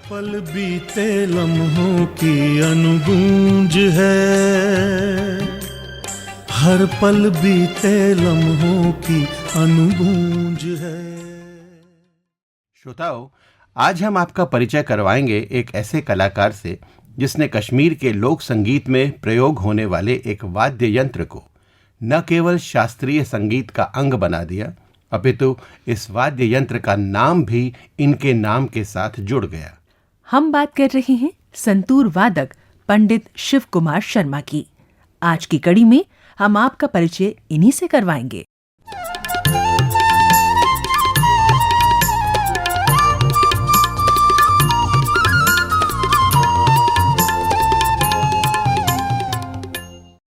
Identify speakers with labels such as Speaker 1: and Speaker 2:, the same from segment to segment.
Speaker 1: पल बीते लम्हों की अनुगूंज है, हर पल बीते लम्हों की अनुगूंज है।
Speaker 2: श्रोताओं, आज हम आपका परिचय करवाएंगे एक ऐसे कलाकार से जिसने कश्मीर के लोक संगीत में प्रयोग होने वाले एक वाद्य यंत्र को न केवल शास्त्रीय संगीत का अंग बना दिया, अपितु इस वाद्य यंत्र का नाम भी इनके नाम के साथ जुड़ गया।
Speaker 3: हम बात कर रहे हैं संतूर वादक पंडित शिव कुमार शर्मा की। आज की कड़ी में हम आपका परिचय इन्हीं से करवाएंगे।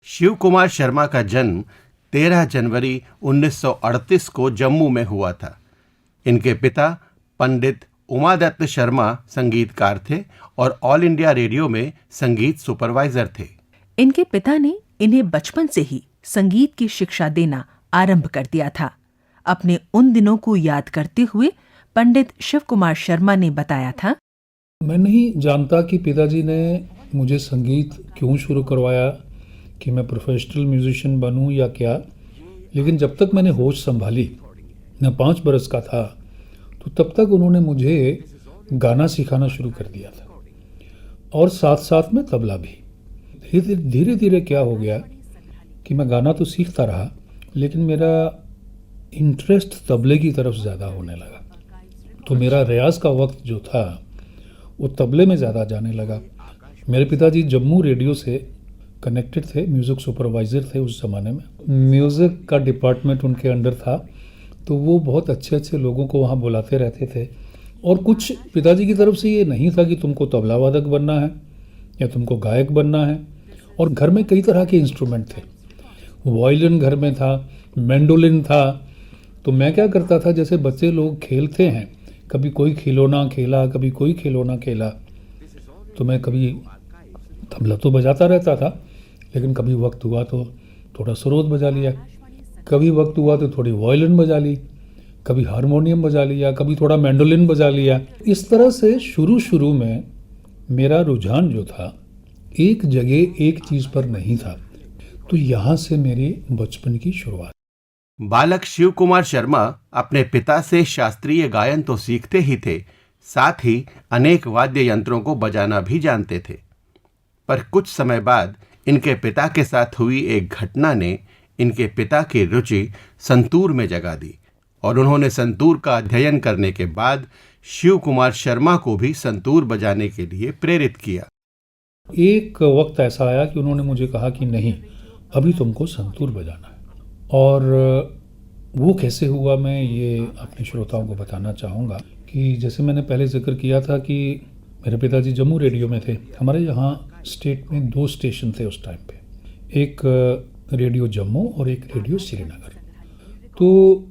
Speaker 2: शिव कुमार शर्मा का जन्म 13 जनवरी 1938 को जम्मू में हुआ था। इनके पिता पंडित उमादत्त शर्मा संगीतकार थे और ऑल इंडिया रेडियो में संगीत सुपरवाइजर थे।
Speaker 3: इनके पिता ने इन्हें बचपन से ही संगीत की शिक्षा देना आरंभ कर दिया था। अपने उन दिनों को याद करते हुए पंडित शिव कुमार शर्मा ने बताया था,
Speaker 4: मैं नहीं जानता कि पिताजी ने मुझे संगीत क्यों शुरू करवाया, कि मैं प्रोफेशनल म्यूजिशियन बनूं या क्या, लेकिन जब तक मैंने होश संभाली, मैं 5 बरस का था, तो तब तक उन्होंने मुझे गाना सिखाना शुरू कर दिया था और साथ साथ में तबला भी। धीरे धीरे क्या हो गया कि मैं गाना तो सीखता रहा, लेकिन मेरा इंटरेस्ट तबले की तरफ ज़्यादा होने लगा, तो मेरा रियाज का वक्त जो था वो तबले में ज़्यादा जाने लगा। मेरे पिताजी जम्मू रेडियो से कनेक्टेड थे, म्यूज़िक सुपरवाइज़र थे उस ज़माने में। म्यूज़िक का डिपार्टमेंट उनके अंडर था, तो वो बहुत अच्छे अच्छे लोगों को वहाँ बुलाते रहते थे। और कुछ पिताजी की तरफ से ये नहीं था कि तुमको तबला वादक बनना है या तुमको गायक बनना है। और घर में कई तरह के इंस्ट्रूमेंट थे, वायलिन घर में था, मैंडोलिन था। तो मैं क्या करता था, जैसे बच्चे लोग खेलते हैं, कभी कोई खिलौना खेला, कभी कोई खिलौना खेला, तो मैं कभी तबला तो बजाता रहता था, लेकिन कभी वक्त हुआ तो थोड़ा सरोद बजा लिया, कभी वक्त हुआ तो थोड़ी वायलिन बजा ली, कभी हारमोनियम बजा लिया, कभी थोड़ा मैंडोलिन बजा लिया। इस तरह से शुरू में मेरा रुझान जो था एक जगह एक चीज़ पर नहीं था। तो यहाँ से मेरी बचपन की शुरुआत।
Speaker 2: बालक शिव कुमार शर्मा अपने पिता से शास्त्रीय गायन तो सीखते ही थे, साथ ही अनेक वाद्य यंत्रों को बजाना भी जानते थे। पर कुछ समय बाद इनके पिता के साथ हुई एक घटना ने इनके पिता की रुचि संतूर में जगा दी और उन्होंने संतूर का अध्ययन करने के बाद शिव कुमार शर्मा को भी संतूर बजाने के लिए प्रेरित किया।
Speaker 4: एक वक्त ऐसा आया कि उन्होंने मुझे कहा कि नहीं, अभी तुमको संतूर बजाना है। और वो कैसे हुआ, मैं ये अपने श्रोताओं को बताना चाहूँगा कि जैसे मैंने पहले जिक्र किया था कि मेरे पिताजी जम्मू रेडियो में थे। हमारे यहाँ स्टेट में 2 स्टेशन थे उस टाइम पे, एक रेडियो जम्मू और एक रेडियो श्रीनगर। तो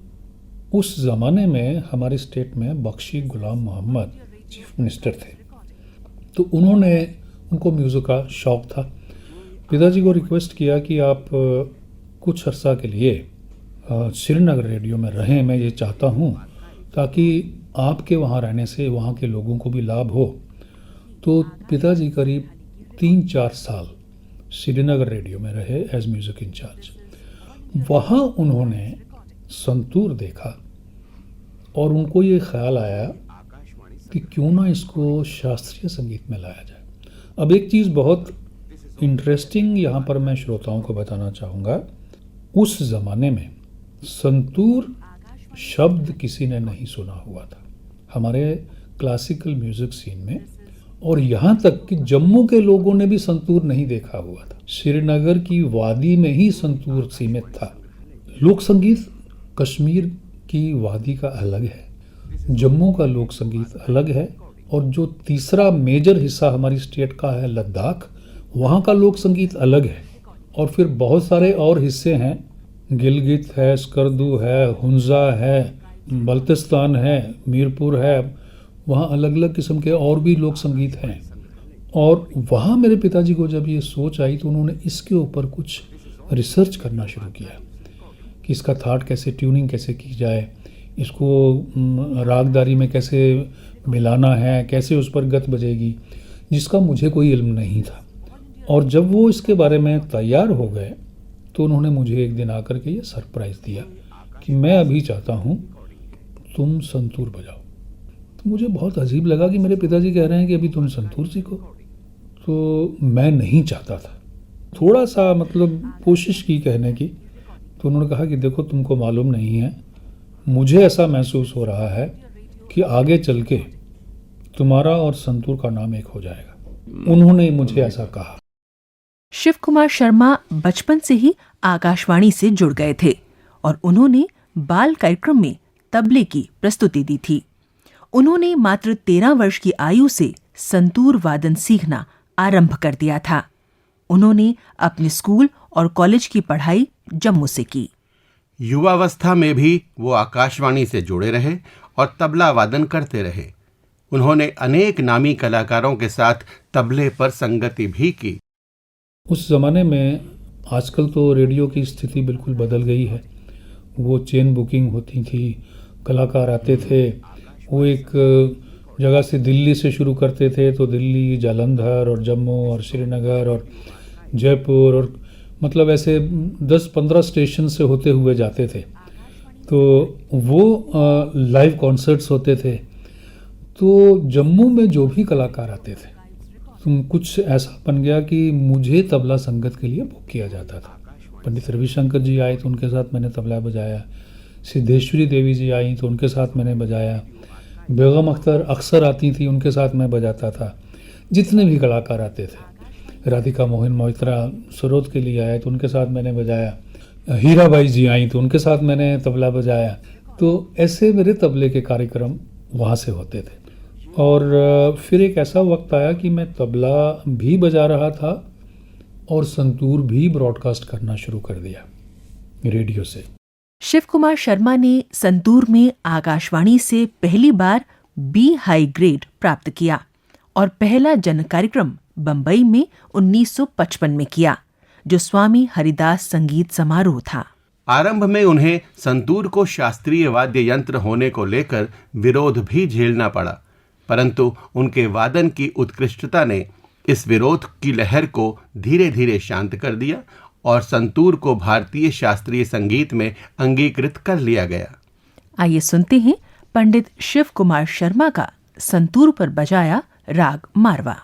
Speaker 4: उस ज़माने में हमारे स्टेट में बख्शी गुलाम मोहम्मद चीफ मिनिस्टर थे। तो उनको म्यूज़िक का शौक़ था। पिताजी को रिक्वेस्ट किया कि आप कुछ अर्सा के लिए श्रीनगर रेडियो में रहें, मैं ये चाहता हूँ, ताकि आपके वहाँ रहने से वहाँ के लोगों को भी लाभ हो। तो पिताजी करीब 3-4 साल श्रीनगर रेडियो में रहे एज म्यूज़िक इंचार्ज। वहाँ उन्होंने संतूर देखा और उनको ये ख्याल आया कि क्यों ना इसको शास्त्रीय संगीत में लाया जाए। अब एक चीज़ बहुत इंटरेस्टिंग यहाँ पर मैं श्रोताओं को बताना चाहूँगा, उस ज़माने में संतूर शब्द किसी ने नहीं सुना हुआ था हमारे क्लासिकल म्यूज़िक सीन में, और यहाँ तक कि जम्मू के लोगों ने भी संतूर नहीं देखा हुआ था। श्रीनगर की वादी में ही संतूर सीमित था। लोक संगीत कश्मीर की वादी का अलग है, जम्मू का लोक संगीत अलग है, और जो तीसरा मेजर हिस्सा हमारी स्टेट का है लद्दाख, वहाँ का लोक संगीत अलग है। और फिर बहुत सारे और हिस्से हैं, गिलगित है, स्कर्दू है, हुंजा है, बल्तिस्तान है, मीरपुर है, वहाँ अलग अलग किस्म के और भी लोक संगीत हैं। और वहाँ मेरे पिताजी को जब ये सोच आई तो उन्होंने इसके ऊपर कुछ रिसर्च करना शुरू किया कि इसका थाट कैसे, ट्यूनिंग कैसे की जाए, इसको रागदारी में कैसे मिलाना है, कैसे उस पर गत बजेगी, जिसका मुझे कोई इल्म नहीं था। और जब वो इसके बारे में तैयार हो गए तो उन्होंने मुझे एक दिन आकर के ये सरप्राइज़ दिया कि मैं अभी चाहता हूँ तुम संतूर बजाओ। तो मुझे बहुत अजीब लगा कि मेरे पिताजी कह रहे हैं कि अभी तुम संतूर सीखो। तो मैं नहीं चाहता था, थोड़ा सा मतलब कोशिश की कहने की। तो उन्होंने कहा कि देखो, तुमको मालूम नहीं है, मुझे ऐसा महसूस हो रहा है कि आगे चल के तुम्हारा और संतूर का नाम एक हो जाएगा। उन्होंने मुझे ऐसा कहा।
Speaker 3: शिव कुमार शर्मा बचपन से ही आकाशवाणी से जुड़ गए थे और उन्होंने बाल कार्यक्रम में तबले की प्रस्तुति दी थी। उन्होंने मात्र 13 वर्ष की आयु से संतूर वादन सीखना आरंभ कर दिया था। उन्होंने अपने स्कूल और कॉलेज की पढ़ाई जम्मू से की।
Speaker 2: युवावस्था में भी वो आकाशवाणी से जुड़े रहे और तबला वादन करते रहे। उन्होंने अनेक नामी कलाकारों के साथ तबले पर संगति भी की।
Speaker 4: उस ज़माने में, आजकल तो रेडियो की स्थिति बिल्कुल बदल गई है। वो चेन बुकिंग होती थी, कलाकार आते थे, वो एक जगह से दिल्ली से शुरू करते थे तो दिल्ली, जालंधर और जम्मू और श्रीनगर और जयपुर और मतलब ऐसे 10-15 स्टेशन से होते हुए जाते थे। तो वो लाइव कॉन्सर्ट्स होते थे। तो जम्मू में जो भी कलाकार आते थे, तो कुछ ऐसा बन गया कि मुझे तबला संगत के लिए बुक किया जाता था। पंडित रविशंकर जी आए तो उनके साथ मैंने तबला बजाया, सिद्धेश्वरी देवी जी आई तो उनके साथ मैंने बजाया, बेगम अख्तर अक्सर आती थी, उनके साथ मैं बजाता था। जितने भी कलाकार आते थे, राधिका मोहन मोहित्रा सरोद के लिए आए तो उनके साथ मैंने बजाया, हीराबाई जी आई तो उनके साथ मैंने तबला बजाया। तो ऐसे मेरे तबले के कार्यक्रम वहाँ से होते थे। और फिर एक ऐसा वक्त आया कि मैं तबला भी बजा रहा था और संतूर भी ब्रॉडकास्ट करना शुरू कर दिया रेडियो से।
Speaker 3: शिव कुमार शर्मा ने संतूर में आकाशवाणी से पहली बार बी हाई ग्रेड प्राप्त किया और पहला जन कार्यक्रम बंबई में 1955 में किया, जो स्वामी हरिदास संगीत समारोह था।
Speaker 2: आरंभ में उन्हें संतूर को शास्त्रीय वाद्य यंत्र होने को लेकर विरोध भी झेलना पड़ा, परंतु उनके वादन की उत्कृष्टता ने इस विरोध की लहर को धीरे धीरे शांत कर दिया और संतूर को भारतीय शास्त्रीय संगीत में अंगीकृत कर लिया गया।
Speaker 3: आइए सुनते हैं पंडित शिव कुमार शर्मा का संतूर पर बजाया राग मारवा।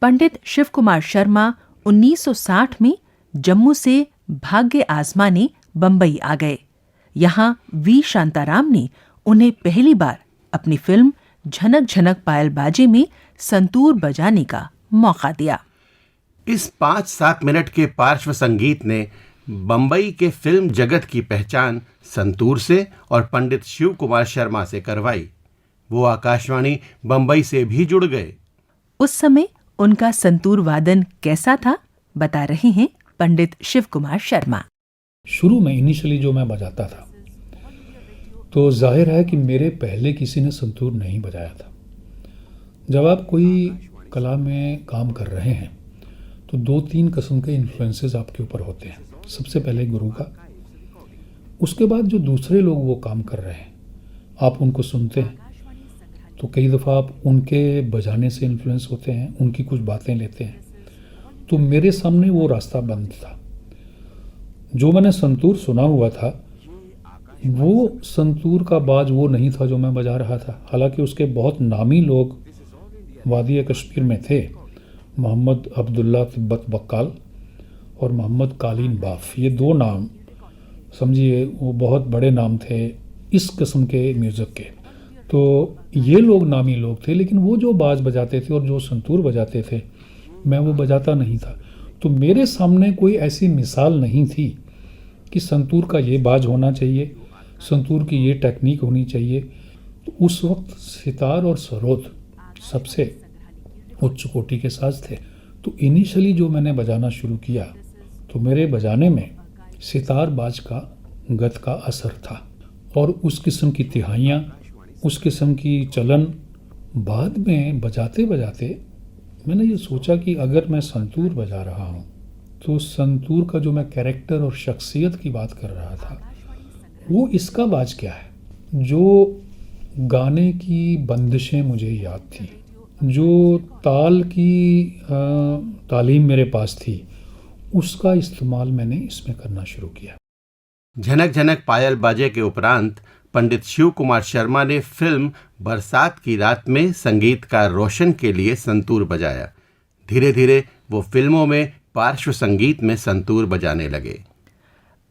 Speaker 3: पंडित शिव कुमार शर्मा 1960 में जम्मू से भाग्य आजमाने बंबई आ गए। यहाँ वी शांताराम ने उन्हें पहली बार अपनी फिल्म झनक झनक पायल बाजे में संतूर बजाने का मौका दिया।
Speaker 2: इस 5-7 मिनट के पार्श्व संगीत ने बंबई के फिल्म जगत की पहचान संतूर से और पंडित शिव कुमार शर्मा से करवाई। वो आकाशवाणी बंबई से भी जुड़ गए।
Speaker 3: उस समय उनका संतूर वादन कैसा था, बता रहे हैं पंडित शिव कुमार शर्मा।
Speaker 4: शुरू में इनिशियली जो मैं बजाता था तो जाहिर है कि मेरे पहले किसी ने संतूर नहीं बजाया था। जब आप कोई कला में काम कर रहे हैं तो 2-3 किस्म के इन्फ्लुएंसेस आपके ऊपर होते हैं। सबसे पहले गुरु का, उसके बाद जो दूसरे लोग वो काम कर रहे हैं आप उनको सुनते हैं तो कई दफ़ा आप उनके बजाने से इन्फ्लुएंस होते हैं, उनकी कुछ बातें लेते हैं। तो मेरे सामने वो रास्ता बंद था। जो मैंने संतूर सुना हुआ था वो संतूर का बाज वो नहीं था जो मैं बजा रहा था। हालांकि उसके बहुत नामी लोग वादी कश्मीर में थे, मोहम्मद अब्दुल्ला तिब्बत बक्काल और मोहम्मद कालीन बाफ। ये 2 नाम समझिए वो बहुत बड़े नाम थे इस किस्म के म्यूज़िक के। तो ये लोग नामी लोग थे, लेकिन वो जो बाज बजाते थे और जो संतूर बजाते थे मैं वो बजाता नहीं था। तो मेरे सामने कोई ऐसी मिसाल नहीं थी कि संतूर का ये बाज होना चाहिए, संतूर की ये टेक्निक होनी चाहिए। तो उस वक्त सितार और सरोद सबसे उच्च कोटि के साज थे। तो इनिशियली जो मैंने बजाना शुरू किया तो मेरे बजाने में सितार बाज का गत का असर था और उस किस्म की तिहाइयाँ, उस किस्म की चलन। बाद में बजाते बजाते मैंने ये सोचा कि अगर मैं संतूर बजा रहा हूँ तो संतूर का जो मैं कैरेक्टर और शख्सियत की बात कर रहा था वो इसका बाज क्या है। जो गाने की बंदिशें मुझे याद थी, जो ताल की तालीम मेरे पास थी, उसका इस्तेमाल मैंने इसमें करना शुरू किया।
Speaker 2: झनक झनक पायल बाजे के उपरांत पंडित शिव कुमार शर्मा ने फिल्म बरसात की रात में संगीतकार रोशन के लिए संतूर बजाया। धीरे धीरे वो फिल्मों में पार्श्व संगीत में संतूर बजाने लगे।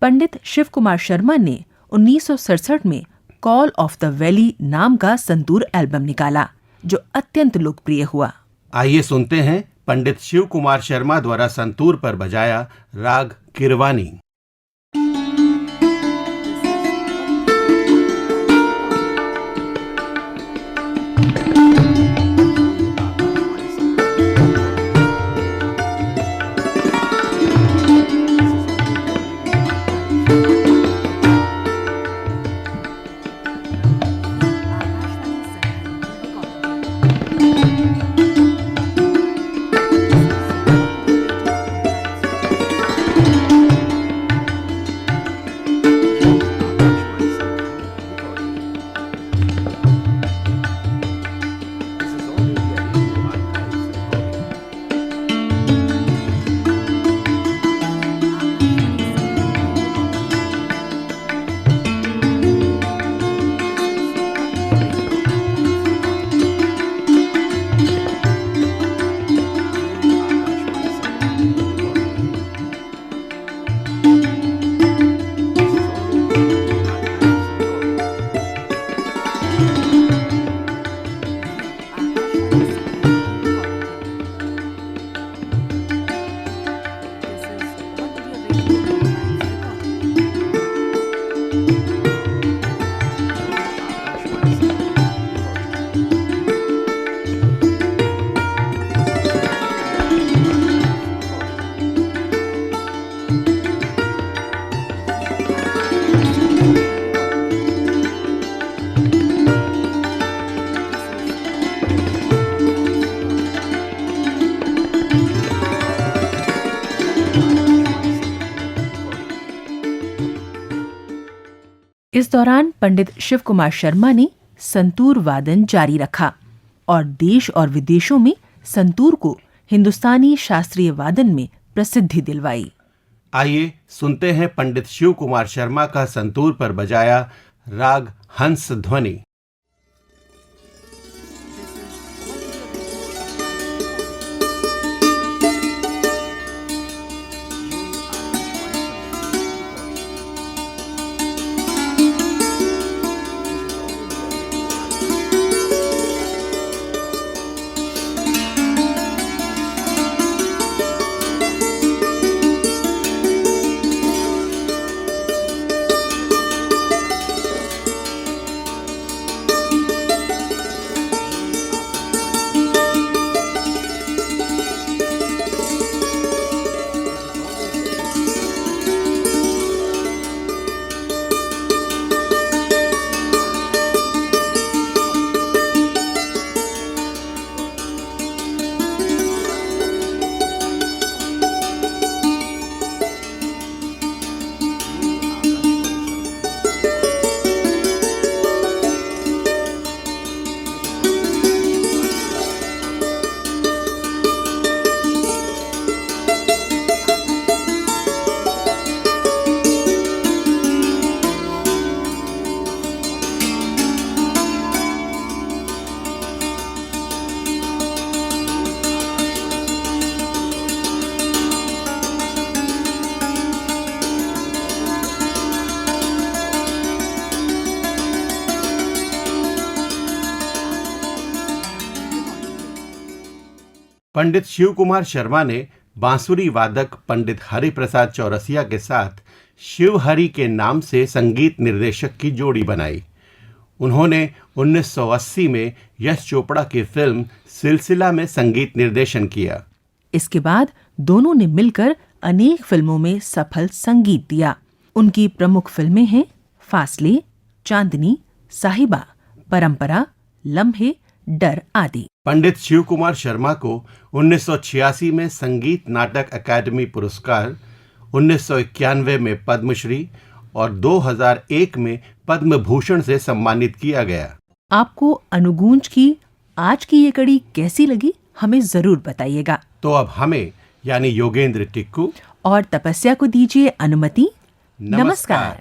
Speaker 3: पंडित शिव कुमार शर्मा ने 1967 में कॉल ऑफ द वैली नाम का संतूर एल्बम निकाला जो अत्यंत लोकप्रिय हुआ।
Speaker 2: आइए सुनते हैं पंडित शिव कुमार शर्मा द्वारा संतूर पर बजाया राग किरवानी।
Speaker 3: इस दौरान पंडित शिव कुमार शर्मा ने संतूर वादन जारी रखा और देश और विदेशों में संतूर को हिंदुस्तानी शास्त्रीय वादन में प्रसिद्धि दिलवाई।
Speaker 2: आइए सुनते हैं पंडित शिव कुमार शर्मा का संतूर पर बजाया राग हंस ध्वनि। पंडित शिव कुमार शर्मा ने बांसुरी वादक पंडित हरिप्रसाद चौरसिया के साथ शिवहरि के नाम से संगीत निर्देशक की जोड़ी बनाई। उन्होंने 1980 में यश चोपड़ा की फिल्म सिलसिला में संगीत निर्देशन किया।
Speaker 3: इसके बाद दोनों ने मिलकर अनेक फिल्मों में सफल संगीत दिया। उनकी प्रमुख फिल्में हैं फासले, चांदनी, साहिबा, परंपरा, लम्हे, डर आदि।
Speaker 2: पंडित शिव कुमार शर्मा को 1986 में संगीत नाटक अकादमी पुरस्कार, 1991 में पद्मश्री और 2001 में पद्म भूषण से सम्मानित किया गया।
Speaker 3: आपको अनुगूंज की आज की ये कड़ी कैसी लगी, हमें जरूर बताइएगा।
Speaker 2: तो अब हमें यानी योगेंद्र टिक्कू
Speaker 3: और तपस्या को दीजिए अनुमति।
Speaker 2: नमस्कार।